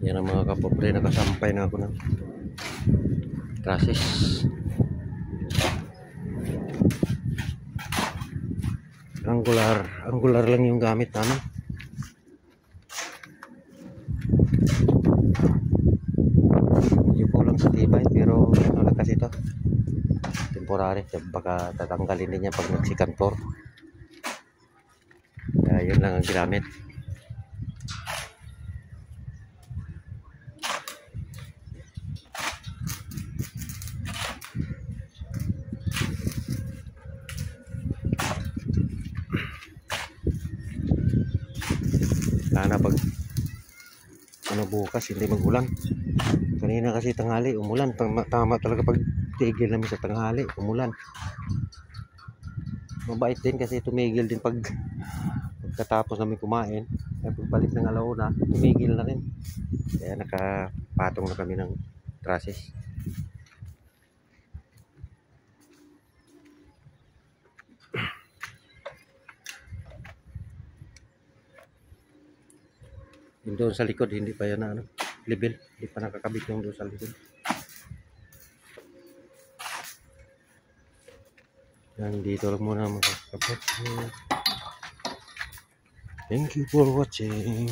Yan ang mga kapobre, nakasampay na ako ng trusses. Angular lang yung gamit namin. Medyo kulang sa tibay, pero ano lang kasi ito, temporary, baka tatanggalin din niya pag nagsikantor. Kaya yun lang ang ginamit. Sana pag ano bukas hindi magulan. Kanina kasi tanghali umulan, tama talaga pag tigil namin sa tanghali umulan. Mabait din kasi tumigil din pagkatapos namin kumain. Kaya pagbalik ng alauna tumigil na rin, kaya nakapatong na kami ng trusses. Yung doon sa likod hindi pa yan na ano, level, hindi pa nakakabit yung doon sa likod. Yan, dito lang muna mga kapatid. Thank you for watching.